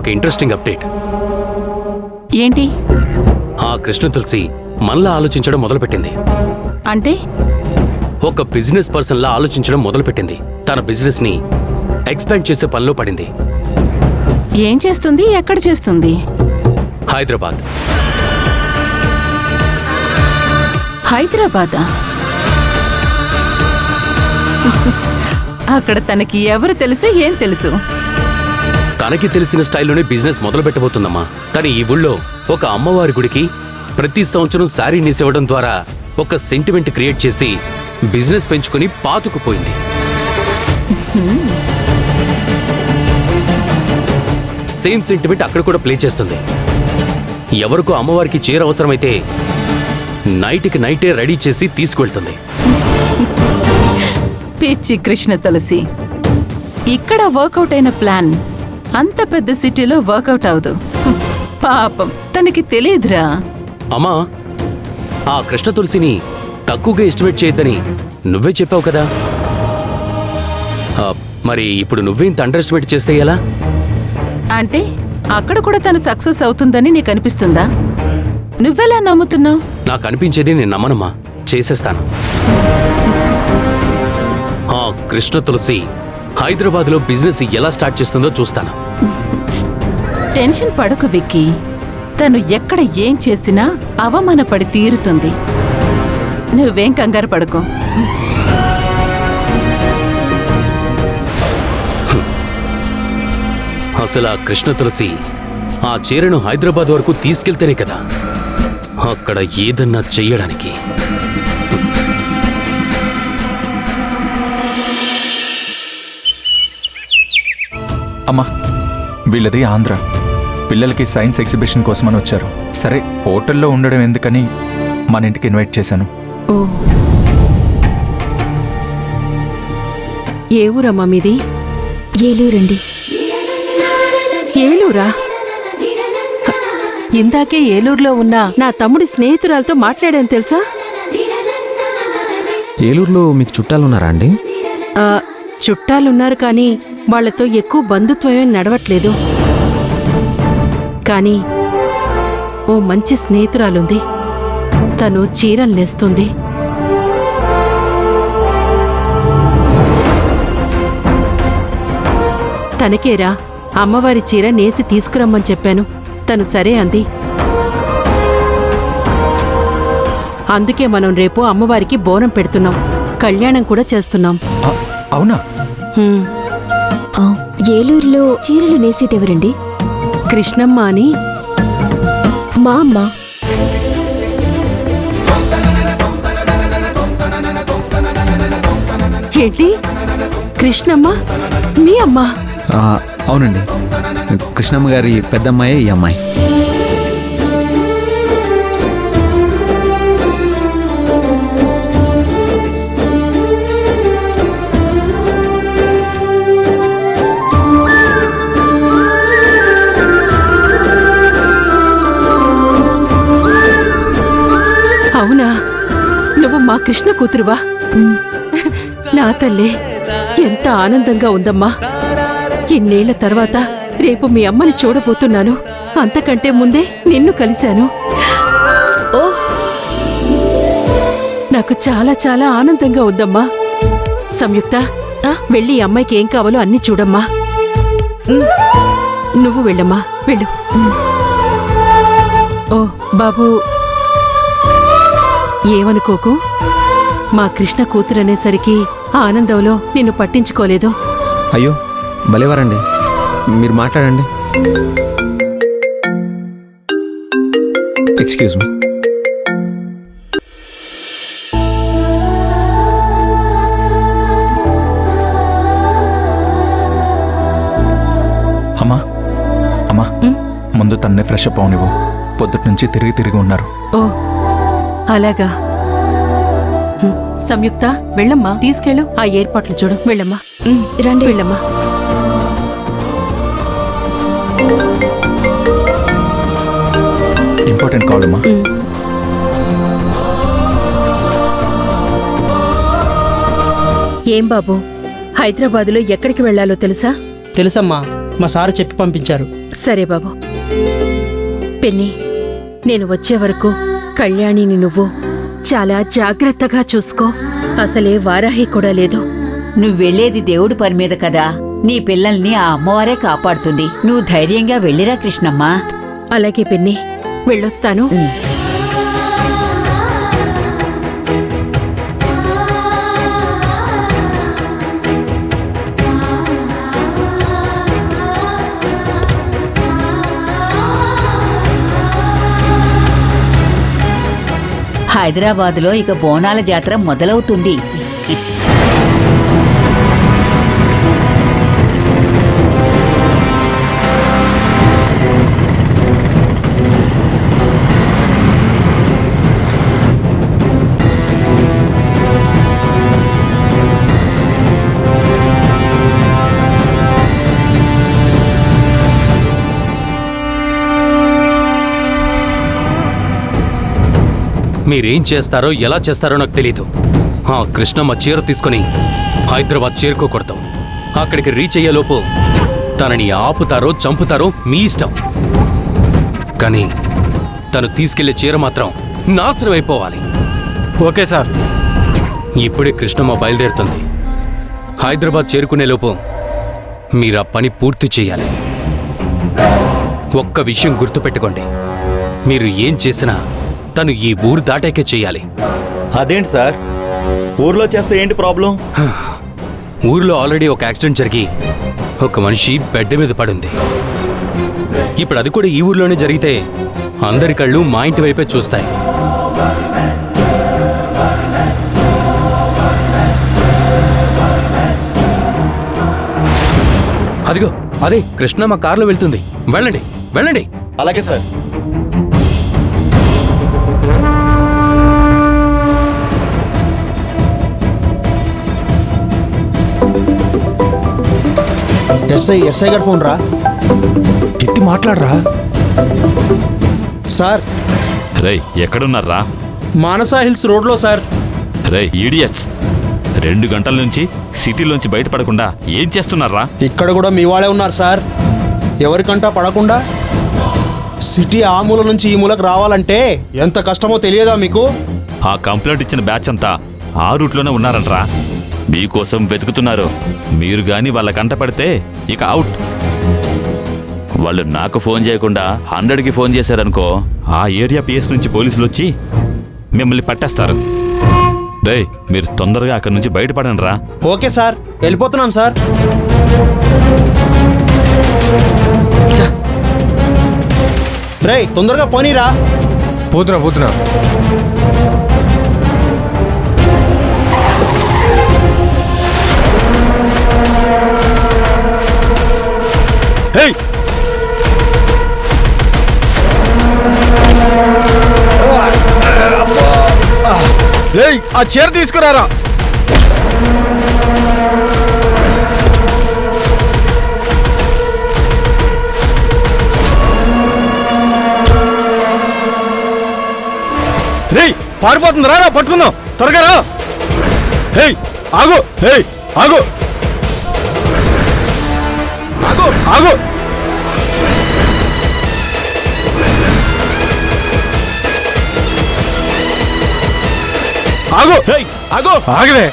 ఒక interesting update. ఏంటి? ఆ కృష్ణ తులసి మనలా ఆలోచించడం మొదలుపెట్టింది. అంటే ఒక బిజినెస్ పర్సన్ లా ఆలోచించడం మొదలుపెట్టింది. తన బిజినెస్ ని ఎక్స్పాండ్ చేసే పనిలో పడింది. ఏం చేస్తుంది? ఎక్కడ చేస్తుంది? హైదరాబాద్. హైదరాబాదా? అక్కడ తనకి ఎవరు తెలుసు, ఏం తెలుసు? తనకి తెలిసిన స్టైల్లోనే బిజినెస్ మొదలు పెట్టబోతుందమ్మా. తను ఈ ఊళ్ళో ఒక అమ్మవారి గుడికి ప్రతి సంవత్సరం శారీ నేసివ్వడం ద్వారా ఒక సెంటిమెంట్ క్రియేట్ చేసి బిజినెస్ పెంచుకుని పాతుకుపోయింది. సేమ్ సెంటిమెంట్ అక్కడ కూడా ప్లే చేస్తుంది. ఎవరికో అమ్మవారికి చీర అవసరమైతే నైట్కి నైటే రెడీ చేసి తీసుకువెళ్తుంది. పిచ్చి కృష్ణ తులసి, ఇక్కడ వర్కౌట్ అయిన ప్లాన్ అంత పెద్ద సిటీలో వర్కౌట్ అవదు. పాపం తనకి తెలియదురా. అమ్మా, ఆ కృష్ణ తులసిని తక్కువగా ఎస్టిమేట్ చేయొద్దని నువ్వే చెప్పావు కదా. మరి ఇప్పుడు నువ్వే ఇంత అండర్ ఎస్టిమేట్ చేస్తే ఎలా? అంటే అక్కడ కూడా తను సక్సెస్ అవుతుందని నీకు అనిపిస్తుందా? నువ్వెలా నమ్ముతున్నావు? నాకు అనిపించేది నేను నమ్మనమ్మా, చేసేస్తాను. ఆ కృష్ణ తులసి హైదరాబాద్లో బిజినెస్ ఎలా స్టార్ట్ చేస్తుందో చూస్తాను. టెన్షన్ పడకు విక్కీ, తను ఎక్కడ ఏం చేసినా అవమానపడి తీరుతుంది. నువ్వేం కంగారు పడకు. అసలు ఆ కృష్ణ తులసి ఆ చీరను హైదరాబాద్ వరకు తీసుకెళ్తేనే కదా అక్కడ ఏదన్నా చెయ్యడానికి. అమ్మా, వీళ్ళది ఆంధ్ర. పిల్లలకి సైన్స్ ఎగ్జిబిషన్ కోసమని వచ్చారు. సరే, హోటల్లో ఉండడం ఎందుకని మన ఇంటికి ఇన్వైట్ చేశాను. ఓ, ఏ ఊరమ్మా మీది? ఏలూరండి. ఏలూరా? ఇందాకే ఏలూరులో ఉన్న నా తమ్ముడి స్నేహితురాలతో మాట్లాడాను తెలుసా? ఏలూరులో మీకు చుట్టాలున్నారా అండి? చుట్టాలున్నారు కానీ వాళ్లతో ఎక్కువ బంధుత్వమేం నడవట్లేదు. కానీ ఓ మంచి స్నేహితురాలుంది. తను చీరలు నేస్తుంది. తనకేరా అమ్మవారి చీర నేసి తీసుకురమ్మని చెప్పాను. తను సరే అంది. అందుకే మనం రేపు అమ్మవారికి బోనం పెడుతున్నాం, కళ్యాణం కూడా చేస్తున్నాం. అవునా? ఏలూరులో చీరలు నేసేదెవరండి? కృష్ణమ్మ అని మా అమ్మ. ఏంటి? కృష్ణమ్మ మీ అమ్మ? అవునండి, కృష్ణమ్మ గారి పెద్దమ్మాయే ఈ అమ్మాయి. అవునా? నువ్వు మా కృష్ణ కూతురువా? నా తల్లే, ఎంత ఆనందంగా ఉందమ్మా. ఇన్నేళ్ల తర్వాత రేపు మీ అమ్మని చూడబోతున్నాను. అంతకంటే ముందే నిన్ను కలిశాను. ఓ, నాకు చాలా చాలా ఆనందంగా ఉందమ్మా. సంయుక్త, వెళ్ళి ఈ అమ్మాయికి ఏం కావాలో అన్ని చూడమ్మా. నువ్వు వెళ్ళమ్మా, వెళ్ళు. ఓ బాబు, ఏమనుకోకు. మా కృష్ణ కూతురనేసరికి ఆనందంలో నిన్ను పట్టించుకోలేదు. అయ్యో, భలేవారండి. మీరు మాట్లాడండి. Excuse me. అమ్మా, అమ్మా, ముందు తన్నే ఫ్రెష్ అప్ అవనివ్వు. పొద్దుటి నుంచి తిరిగి ఉన్నారు. ఓ, అలాగా. సంయుక్త, వెళ్ళమ్మా, తీసుకెళ్ళు. ఆ ఏర్పాట్లు చూడు. వెళ్ళమ్మా, రండి. వెళ్ళమ్మా. ఇంపార్టెంట్ కాల్ అమ్మా. ఏం బాబు, హైదరాబాదులో ఎక్కడికి వెళ్లాలో తెలుసా? తెలుసమ్మా. మా సారు చెప్పి పంపించారు. సరే బాబు. పెన్ని, నేను వచ్చే వరకు కళ్యాణిని నువ్వు చాలా జాగ్రత్తగా చూసుకో. అసలే వారాహి కూడా లేదు. నువ్వెళ్ళేది దేవుడి పని మీద కదా, నీ పిల్లల్ని ఆ అమ్మవారే కాపాడుతుంది. నువ్వు ధైర్యంగా వెళ్ళిరా కృష్ణమ్మ. అలాగే పెన్ని, వెళ్ళొస్తాను. హైదరాబాదులో ఇక బోనాల జాతర మొదలవుతుంది. మీరేం చేస్తారో ఎలా చేస్తారో నాకు తెలీదు. ఆ కృష్ణమ్మ చీర తీసుకుని హైదరాబాద్ చేరుకోకూడదు. అక్కడికి రీచ్ అయ్యేలోపు తనని ఆపుతారో చంపుతారో మీ ఇష్టం. కానీ తను తీసుకెళ్లే చీర మాత్రం నాశనం అయిపోవాలి. Okay sir. ఇప్పుడే కృష్ణమ్మ బయలుదేరుతుంది. హైదరాబాద్ చేరుకునేలోపు మీరు ఆ పని పూర్తి చేయాలి. ఒక్క విషయం గుర్తుపెట్టుకోండి, మీరు ఏం చేసినా తను ఈ ఊరు దాటాకే చెయ్యాలి. అదేంటి సార్, ఊర్లో చేస్తే ఏంటి ప్రాబ్లం? ఊర్లో ఆల్రెడీ ఒక యాక్సిడెంట్ జరిగి ఒక మనిషి బెడ్ మీద పడుంది. ఇప్పుడు అది కూడా ఈ ఊర్లోనే జరిగితే అందరి కళ్ళు మా ఇంటి వైపే చూస్తాయి. అదిగో అదే కృష్ణమ్మ కారులో వెళ్తుంది. వెళ్ళండి వెళ్ళండి. అలాగే సార్. ఎస్ఐ గారు ఫోన్ రా. ఎత్తి మాట్లాడరా. సార్, రేయ్ ఎక్కడున్నారా? మానసా హిల్స్ రోడ్లో సార్. రేయ్ ఈడియట్స్, 2 గంటల నుంచి సిటీలోంచి బయటపడకుండా ఏం చేస్తున్నారా? ఇక్కడ కూడా మీ వాళ్ళే ఉన్నారు సార్. ఎవరికంటా పడకుండా సిటీ ఆ మూల నుంచి ఈ మూలకు రావాలంటే ఎంత కష్టమో తెలియదా మీకు? ఆ కంప్లైంట్ ఇచ్చిన బ్యాచ్ అంతా ఆ రూట్లోనే ఉన్నారంట్రా. మీకోసం వెతుకుతున్నారు. మీరు గాని వాళ్ళ కంట పడితే ఇక అవుట్. వాళ్ళు నాకు ఫోన్ చేయకుండా 100కి ఫోన్ చేశారనుకో, ఆ ఏరియా పిఎస్ నుంచి పోలీసులు వచ్చి మిమ్మల్ని పట్టేస్తారు. రేయ్ మీరు తొందరగా అక్కడి నుంచి బయటపడండి రా. ఓకే సార్, వెళ్ళిపోతున్నాం సార్. రేయ్ తొందరగా పోనీరా. పోతున్నా. ఆ చీర తీసుకురారా. రేయ్ పారిపోతుంది, రా పట్టుకుందాం, త్వరగా రా. హేయ్ ఆగు, హేయ్ ఆగు ఆగు ఆగు. ఆగు, ఆగు, ఆగవే.